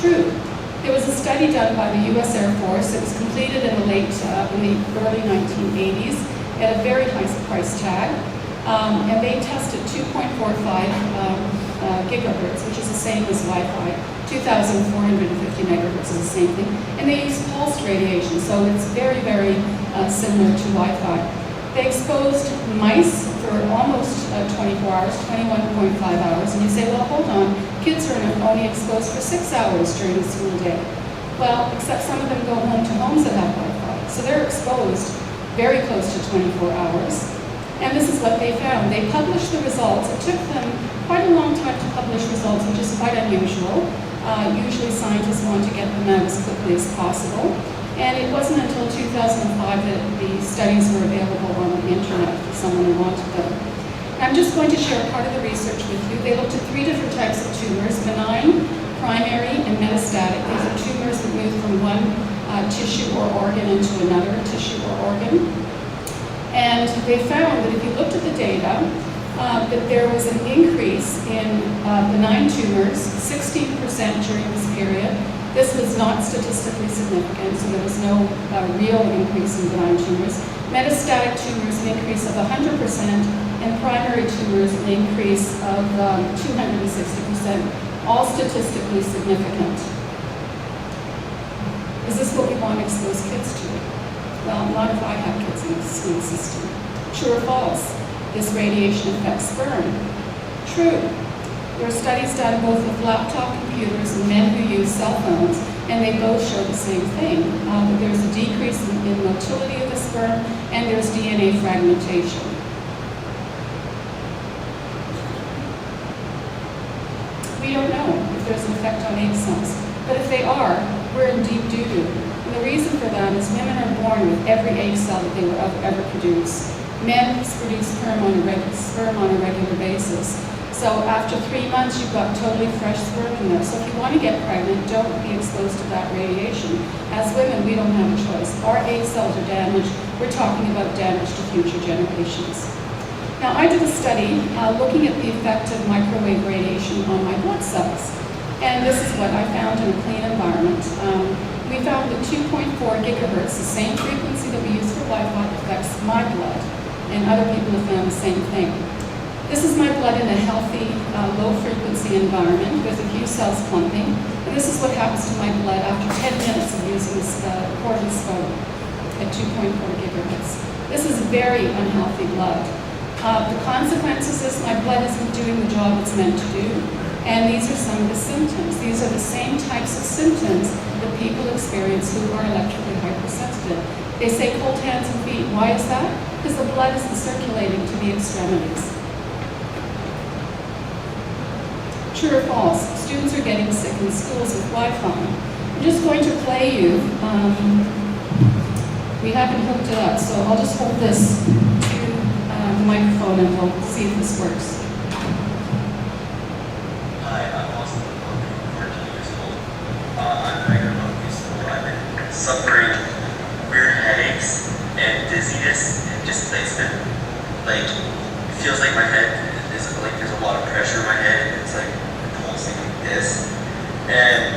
true. There was a study done by the U.S. Air Force. It was completed in the early 1980s at a very high price tag. And they tested 2.45 gigahertz, which is the same as Wi-Fi. 2,450 megahertz is the same thing. And they used pulsed radiation, so it's very, very similar to Wi-Fi. They exposed mice for almost 24 hours, 21.5 hours. And you say, well, hold on, kids are only exposed for 6 hours during the school day. Well, except some of them go home to homes that have Wi-Fi. So they're exposed very close to 24 hours. And this is what they found. They published the results. It took them quite a long time to publish results, which is quite unusual. Usually scientists want to get them out as quickly as possible. And it wasn't until 2005 that the studies were available on the internet for someone who wanted them. I'm just going to share part of the research with you. They looked at 3 different types of tumors: benign, primary, and metastatic. These are tumors that move from one tissue or organ into another tissue or organ. And they found that if you looked at the data, that there was an increase in benign tumors, 16% during this period. This was not statistically significant, so there was no real increase in benign tumors. Metastatic tumors, an increase of 100%, and primary tumors, an increase of 260%, all statistically significant. Is this what we want to expose kids to? Well, not if I have kids in the school system. True or false? This radiation affects sperm. True. There are studies done both with laptop computers and men who use cell phones, and they both show the same thing. That there's a decrease in motility of the sperm, and there's DNA fragmentation. We don't know if there's an effect on egg cells, but if they are, we're in deep doo-doo. And the reason for that is women are born with every egg cell that they will ever produce. Men produce sperm on a regular basis. So after 3 months, you've got totally fresh sperm in there. So if you want to get pregnant, don't be exposed to that radiation. As women, we don't have a choice. Our egg cells are damaged. We're talking about damage to future generations. Now, I did a study looking at the effect of microwave radiation on my blood cells. And this is what I found in a clean environment. We found that 2.4 gigahertz, the same frequency that we use for Wi-Fi, affects my blood. And other people have found the same thing. This is my blood in a healthy, low-frequency environment with a few cells clumping. And this is what happens to my blood after 10 minutes of using this cordless phone at 2.4 gigahertz. This is very unhealthy blood. The consequences is my blood isn't doing the job it's meant to do. And these are some of the symptoms. These are the same types of symptoms that people experience who are electrically hypersensitive. They say cold hands and feet. Why is that? Because the blood isn't circulating to the extremities. True or false? Students are getting sick in schools with Wi-Fi. I'm just going to play you. We haven't hooked it up, so I'll just hold this to the microphone and we'll see if this works. Hi, I'm Austin. I'm 14 years old. I'm Magda Havas. I've been suffering weird headaches and dizziness and displacement. Like, it feels like my head is like there's a lot of pressure in my head and it's like pulsing like this. And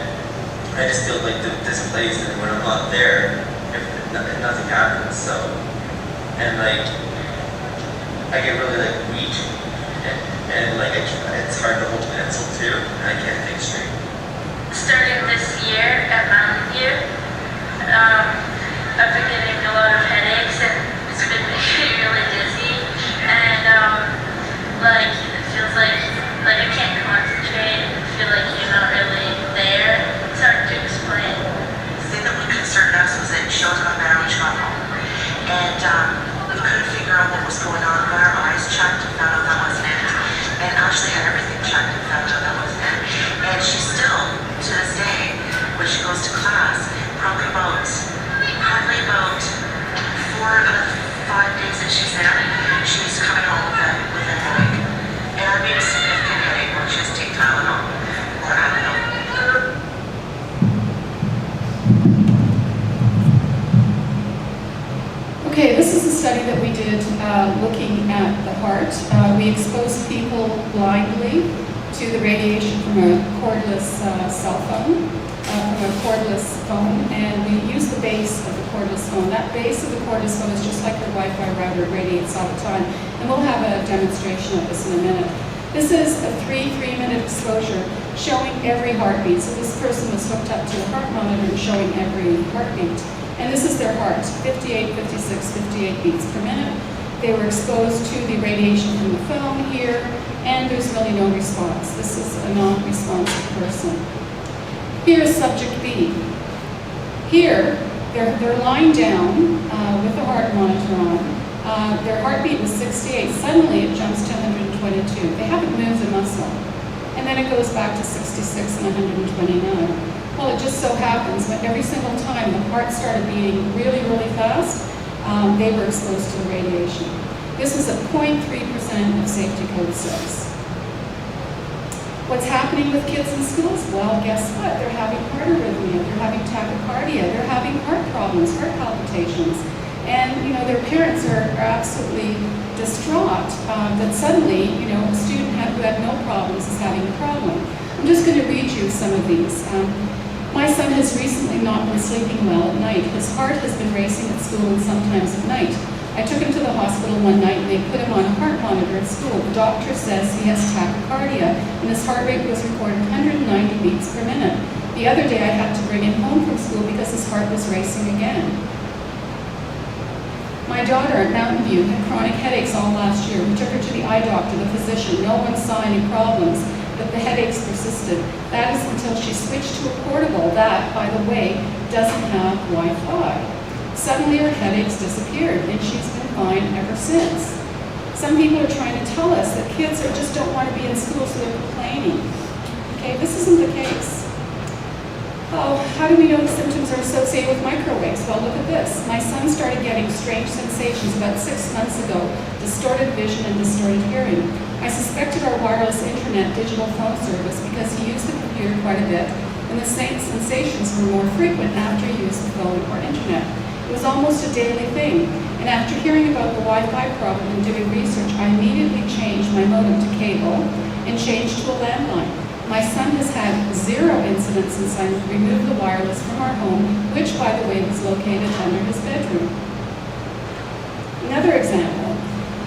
I just feel like displaced, and when I'm not there, nothing happens. So, and like, I get really like weak, and like it's hard to hold a pencil too, and I can't think straight. Starting this year at Mountain View, I've been getting a lot of headaches, and it's been making me really dizzy, and like it feels like I can't concentrate. I feel like you're not really there. It's hard to explain. The thing that would concern us was that she was got better when she got home, and we couldn't figure out what was going on. Got our eyes checked and found out that wasn't it, and actually had everything checked and found out that wasn't it. And she still, to this day, when she goes to class, probably about 4 out of 5 days that she's there, she's coming home with a headache. And I mean a significant headache where she has to take Tylenol or Advil. Okay, this is a study that we did looking at the heart. We exposed people blindly to the radiation from a cordless cell phone, from a cordless phone, and we use the base of the cordless phone. That base of the cordless phone is just like your Wi-Fi router, it radiates all the time, and we'll have a demonstration of this in a minute. This is a three-minute exposure showing every heartbeat. So this person was hooked up to a heart monitor and showing every heartbeat. And this is their heart, 58, 56, 58 beats per minute. They were exposed to the radiation from the phone here, and there's really no response. This is a non-responsive person. Here is subject B. Here, they're lying down with the heart monitor on. Their heartbeat was 68. Suddenly, it jumps to 122. They haven't moved a muscle. And then it goes back to 66 and 129. Well, it just so happens that every single time the heart started beating really, really fast, they were exposed to the radiation. This was a 0.3% of safety code 6. What's happening with kids in schools? Well, guess what? They're having heart arrhythmia, they're having tachycardia, they're having heart problems, heart palpitations. And, their parents are absolutely distraught that suddenly, a student who had no problems is having a problem. I'm just going to read you some of these. My son has recently not been sleeping well at night. His heart has been racing at school and sometimes at night. I took him to the hospital one night and they put him on a heart monitor at school. The doctor says he has tachycardia and his heart rate was recorded 190 beats per minute. The other day I had to bring him home from school because his heart was racing again. My daughter at Mountain View had chronic headaches all last year. We took her to the eye doctor, the physician. No one saw any problems, but the headaches persisted. That is until she switched to a portable that, by the way, doesn't have Wi-Fi. Suddenly her headaches disappeared, and she's been fine ever since. Some people are trying to tell us that kids just don't want to be in school, so they're complaining. Okay, this isn't the case. Oh, how do we know the symptoms are associated with microwaves? Well, look at this. My son started getting strange sensations about 6 months ago, distorted vision and distorted hearing. I suspected our wireless internet digital phone service because he used the computer quite a bit, and the same sensations were more frequent after he used the phone or internet. It was almost a daily thing, and after hearing about the Wi-Fi problem and doing research, I immediately changed my modem to cable and changed to a landline. My son has had 0 incidents since I removed the wireless from our home, which, by the way, was located under his bedroom. Another example,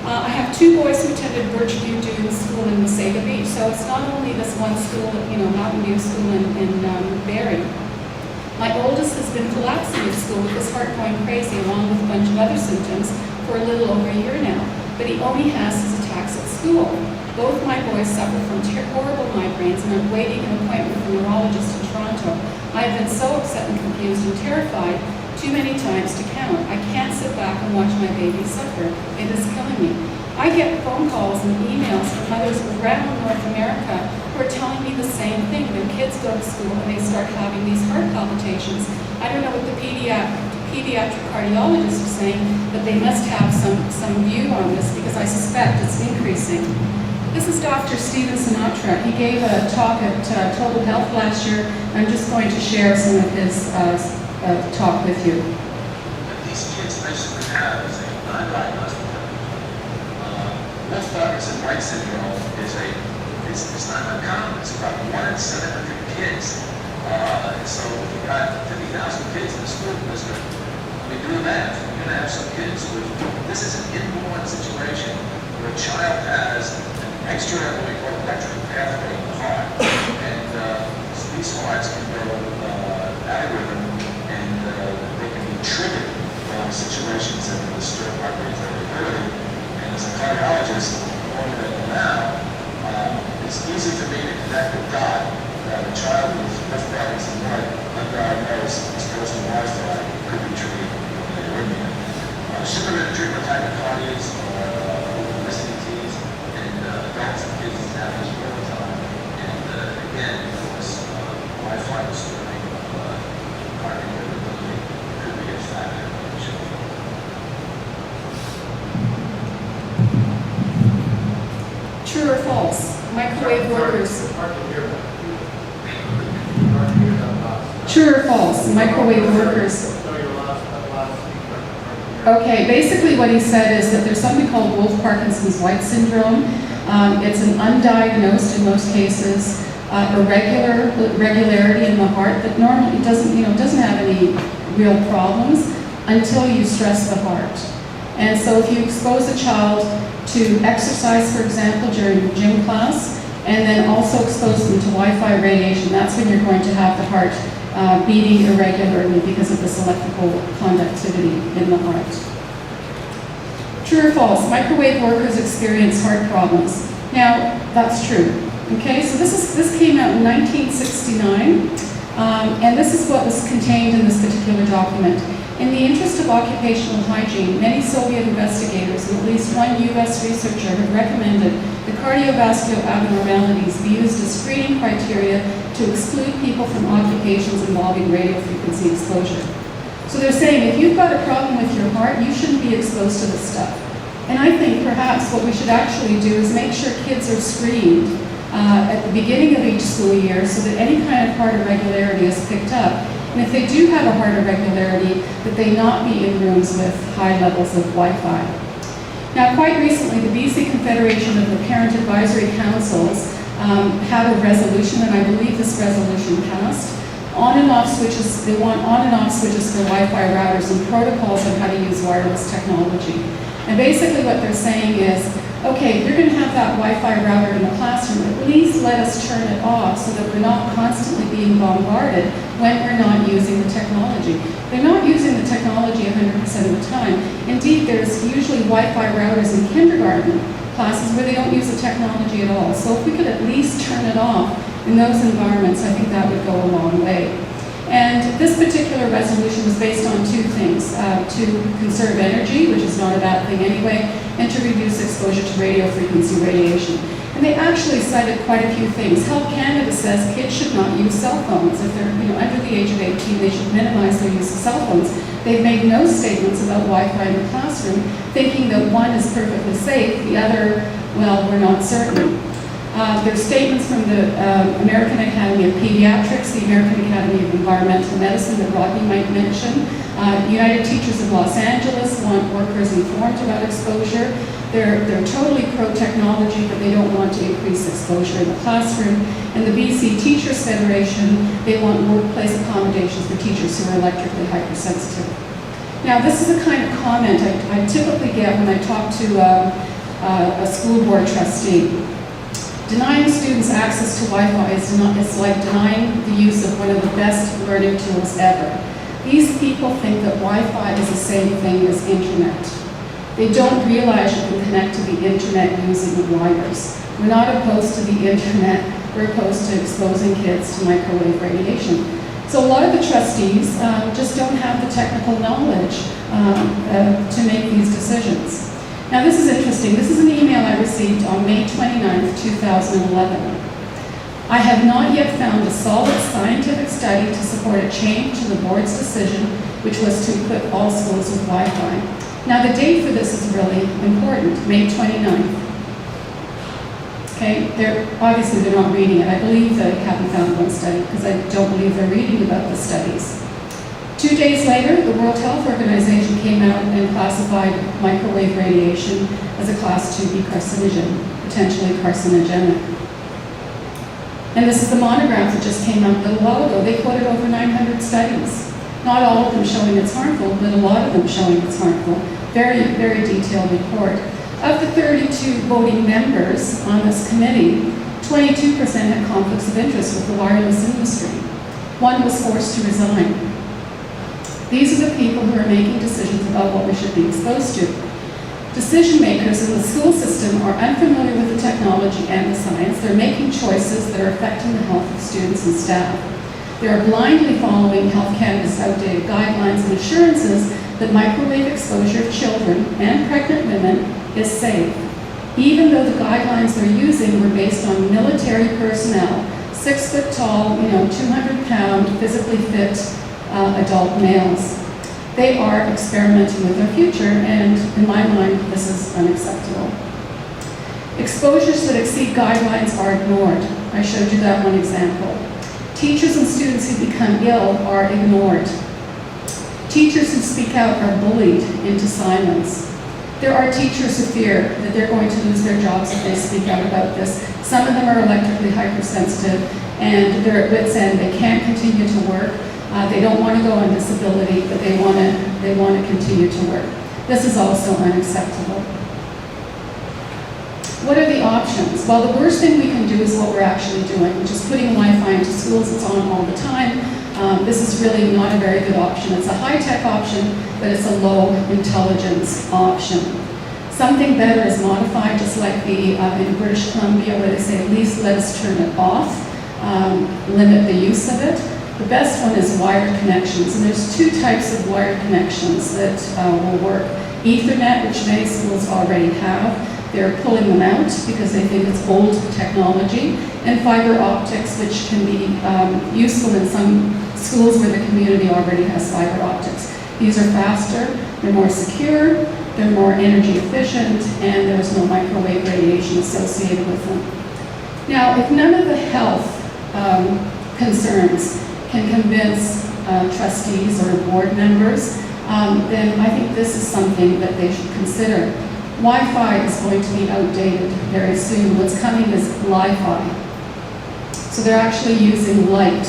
I have 2 boys who attended Birchview Dunes School in Wasaga Beach, so it's not only this one school, Mountain View School in Barrie. My oldest has been collapsing at school with his heart going crazy, along with a bunch of other symptoms, for a little over a year now, but he only has his attacks at school. Both my boys suffer from horrible migraines, and I'm waiting an appointment with a neurologist in Toronto. I have been so upset and confused and terrified too many times to count. I can't sit back and watch my baby suffer. It is killing me. I get phone calls and emails from mothers around North America who are telling me the same thing. Their kids go to school and they start having these heart palpitations. I don't know what the pediatric cardiologists are saying, but they must have some view on this because I suspect it's increasing. This is Dr. Steven Sinatra. He gave a talk at Total Health last year. I'm just going to share some of his talk with you. These kids basically have is a non-diagnosed Wolf Parkinson White syndrome it's not uncommon. It's about 1 in 700 kids. So you've got 50,000 kids in the school district. I mean, do the math. You're going to have some kids with, this is an inborn situation where a child has an extra, what we call electrical pathway in the heart. And these hearts can go out of rhythm and they can be triggered by situations that can disturb heart rate variability. And as a cardiologist, more than now, it's easy for me to connect with God that a child with left Parkinson White, undiagnosed, exposed to Wi-Fi, could be treated with an arrhythmia. Sugar treatment tachycardias or SDTs and adults and kids have this all the time. And again, of course, Wi-Fi disturbing heart rate variability could be a factor in children. True or false? Microwave workers. True or false? Microwave workers. Okay, basically what he said is that there's something called Wolf Parkinson's White syndrome. It's an undiagnosed, in most cases, irregularity in the heart that normally doesn't have any real problems until you stress the heart. And so if you expose a child to exercise, for example, during gym class, and then also expose them to Wi-Fi radiation, that's when you're going to have the heart beating irregularly because of this electrical conductivity in the heart. True or false? Microwave workers experience heart problems. Now, that's true. Okay, so this came out in 1969, and this is what was contained in this particular document. In the interest of occupational hygiene, many Soviet investigators and at least one U.S. researcher have recommended that cardiovascular abnormalities be used as screening criteria to exclude people from occupations involving radio frequency exposure. So they're saying if you've got a problem with your heart, you shouldn't be exposed to this stuff. And I think perhaps what we should actually do is make sure kids are screened at the beginning of each school year so that any kind of heart irregularity is picked up. And if they do have a heart irregularity, that they not be in rooms with high levels of Wi-Fi. Now, quite recently, the BC Confederation of the Parent Advisory Councils had a resolution, and I believe this resolution passed. On and off switches, they want on and off switches for Wi-Fi routers and protocols on how to use wireless technology. And basically what they're saying is, okay, you're going to have that Wi-Fi router in the classroom, at least let us turn it off so that we're not constantly being bombarded when we're not using the technology. They're not using the technology 100% of the time. Indeed, there's usually Wi-Fi routers in kindergarten classes where they don't use the technology at all. So if we could at least turn it off in those environments, I think that would go a long way. And this particular resolution was based on two things, to conserve energy, which is not a bad thing anyway, and to reduce exposure to radio frequency radiation. And they actually cited quite a few things. Health Canada says kids should not use cell phones. If they're under the age of 18, they should minimize their use of cell phones. They've made no statements about Wi-Fi in the classroom, thinking that one is perfectly safe, the other, well, we're not certain. There's statements from the American Academy of Pediatrics, the American Academy of Environmental Medicine that Rodney might mention. United Teachers of Los Angeles want workers informed about exposure. They're totally pro-technology, but they don't want to increase exposure in the classroom. And the BC Teachers Federation, they want workplace accommodations for teachers who are electrically hypersensitive. Now, this is the kind of comment I typically get when I talk to a school board trustee. Denying students access to Wi-Fi is like denying the use of one of the best learning tools ever. These people think that Wi-Fi is the same thing as internet. They don't realize you can connect to the internet using the wires. We're not opposed to the internet, we're opposed to exposing kids to microwave radiation. So a lot of the trustees just don't have the technical knowledge to make these decisions. Now this is interesting. This is an email I received on May 29th, 2011. I have not yet found a solid scientific study to support a change to the board's decision, which was to equip all schools with Wi-Fi. Now the date for this is really important, May 29th. Okay, obviously they're not reading it. I believe they haven't found one study because I don't believe they're reading about the studies. 2 days later, the World Health Organization came out and classified microwave radiation as a Class 2B carcinogen, potentially carcinogenic. And this is the monograph that just came out a little while ago. They quoted over 900 studies. Not all of them showing it's harmful, but a lot of them showing it's harmful. Very, very detailed report. Of the 32 voting members on this committee, 22% had conflicts of interest with the wireless industry. One was forced to resign. These are the people who are making decisions about what we should be exposed to. Decision makers in the school system are unfamiliar with the technology and the science. They're making choices that are affecting the health of students and staff. They are blindly following Health Canada's outdated guidelines and assurances that microwave exposure of children and pregnant women is safe, even though the guidelines they're using were based on military personnel, 6 foot tall, 200-pound, physically fit adult males. They are experimenting with their future, and in my mind, this is unacceptable. Exposures that exceed guidelines are ignored. I showed you that one example. Teachers and students who become ill are ignored. Teachers who speak out are bullied into silence. There are teachers who fear that they're going to lose their jobs if they speak out about this. Some of them are electrically hypersensitive, and they're at wit's end. They can't continue to work. They don't want to go on disability, but they want to continue to work. This is also unacceptable. What are the options? Well, the worst thing we can do is what we're actually doing, which is putting Wi-Fi into schools. It's on all the time. This is really not a very good option. It's a high-tech option, but it's a low-intelligence option. Something better is modified, just like in British Columbia, where they say, at least let us turn it off, limit the use of it. The best one is wired connections, and there's two types of wired connections that will work. Ethernet, which many schools already have. They're pulling them out because they think it's old technology, and fiber optics, which can be useful in some schools where the community already has fiber optics. These are faster, they're more secure, they're more energy efficient, and there's no microwave radiation associated with them. Now, if none of the health concerns can convince trustees or board members, then I think this is something that they should consider. Wi-Fi is going to be outdated very soon. What's coming is Li-Fi. So they're actually using light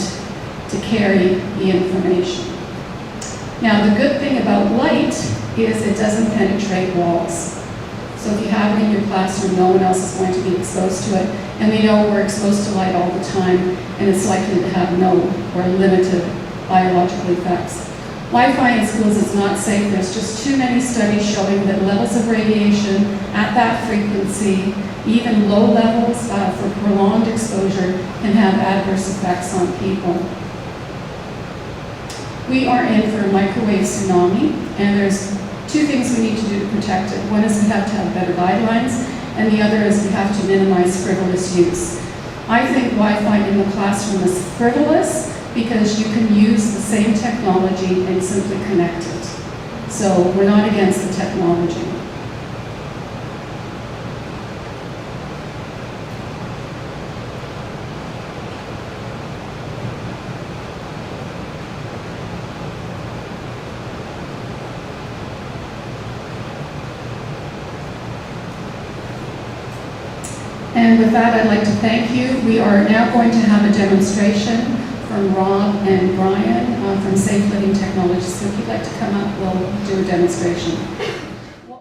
to carry the information. Now, the good thing about light is it doesn't penetrate walls. So if you have it in your classroom, no one else is going to be exposed to it. And we know we're exposed to light all the time, and it's likely to have no or limited biological effects. Wi-Fi in schools is not safe. There's just too many studies showing that levels of radiation at that frequency, even low levels for prolonged exposure, can have adverse effects on people. We are in for a microwave tsunami, and there's two things we need to do to protect it. One is we have to have better guidelines, and the other is we have to minimize frivolous use. I think Wi-Fi in the classroom is frivolous because you can use the same technology and simply connect it. So we're not against the technology. And with that, I'd like to thank you. We are now going to have a demonstration from Rob and Brian from Safe Living Technologies. So if you'd like to come up, we'll do a demonstration.